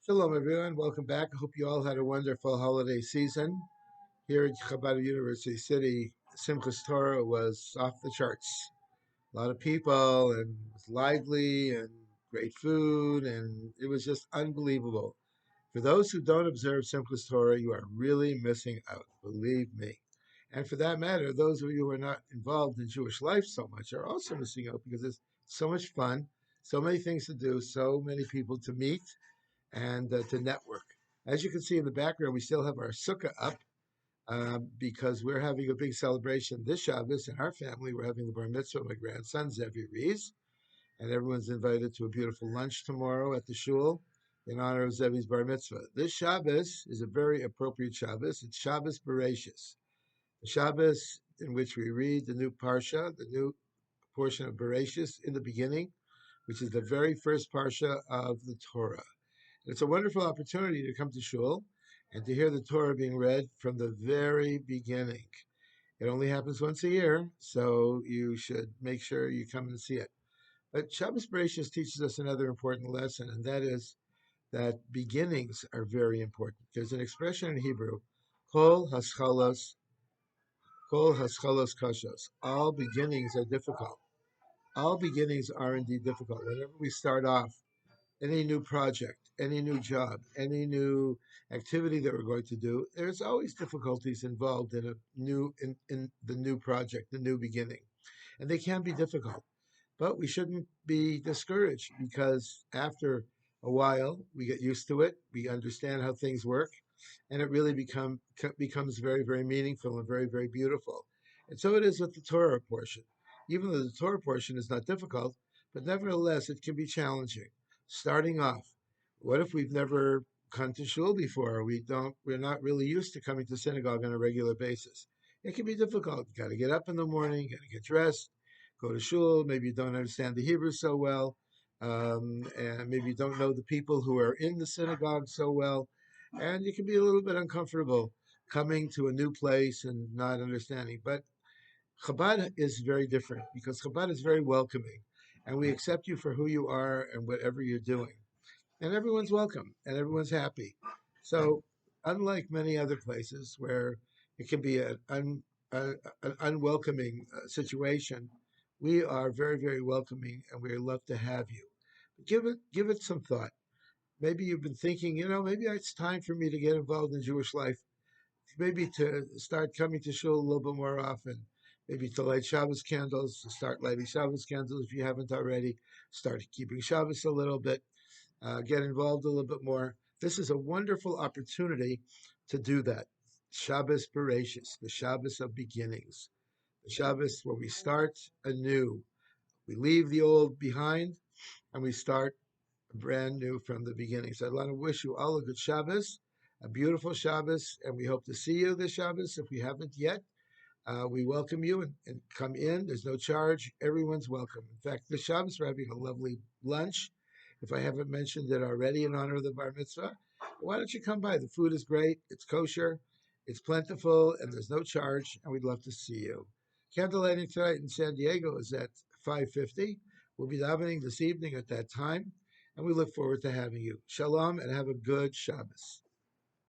Shalom, everyone. Welcome back. I hope you all had a wonderful holiday season. Here at Chabad University City, Simchas Torah was off the charts. A lot of people, and it was lively, and great food, and it was just unbelievable. For those who don't observe Simchas Torah, you are really missing out, believe me. And for that matter, those of you who are not involved in Jewish life so much are also missing out because it's so much fun, so many things to do, so many people to meet and to network. As you can see in the background, we still have our sukkah up because we're having a big celebration this Shabbos in our family. We're having the bar mitzvah of my grandson, Zevi Rees, and everyone's invited to a beautiful lunch tomorrow at the shul in honor of Zevi's bar mitzvah. This Shabbos is a very appropriate Shabbos. It's Shabbos Bereshis, the Shabbos in which we read the new Parsha, the new portion of Bereshis in the beginning, which is the very first Parsha of the Torah. It's a wonderful opportunity to come to shul and to hear the Torah being read from the very beginning. It only happens once a year, so you should make sure you come and see it. But Shabbos Bereshis teaches us another important lesson, and that is that beginnings are very important. There's an expression in Hebrew, kol haschalos kashos. All beginnings are difficult. All beginnings are indeed difficult. Whenever we start off, any new project, any new job, any new activity that we're going to do, there's always difficulties involved in in the new project, the new beginning. And they can be difficult. But we shouldn't be discouraged because after a while we get used to it, we understand how things work, and it really becomes very, very meaningful and very, very beautiful. And so it is with the Torah portion. Even though the Torah portion is not difficult, but nevertheless it can be challenging. Starting off, what if we've never come to shul before? We're not really used to coming to synagogue on a regular basis. It can be difficult. You got to get up in the morning, got to get dressed, go to shul. Maybe you don't understand the Hebrew so well, and maybe you don't know the people who are in the synagogue so well, and you can be a little bit uncomfortable coming to a new place and not understanding. But Chabad is very different because Chabad is very welcoming, and we accept you for who you are and whatever you're doing, and everyone's welcome and everyone's happy. So, unlike many other places where it can be a, an unwelcoming situation, we are very, very welcoming, and we love to have you. Give it some thought. Maybe you've been thinking, maybe it's time for me to get involved in Jewish life. Maybe to start coming to shul a little bit more often. Maybe to light Shabbos candles, to start lighting Shabbos candles if you haven't already. Start keeping Shabbos a little bit, get involved a little bit more. This is a wonderful opportunity to do that. Shabbos Bereshis, the Shabbos of beginnings, the Shabbos where we start anew. We leave the old behind and we start brand new from the beginning. So I'd want to wish you all a good Shabbos, a beautiful Shabbos, and we hope to see you this Shabbos. If we haven't yet, we welcome you and come in. There's no charge. Everyone's welcome. In fact, this Shabbos we're having a lovely lunch. If I haven't mentioned it already in honor of the bar mitzvah, why don't you come by? The food is great. It's kosher. It's plentiful, and there's no charge, and we'd love to see you. Candlelighting tonight in San Diego is at 5:50. We'll be davening this evening at that time, and we look forward to having you. Shalom, and have a good Shabbos.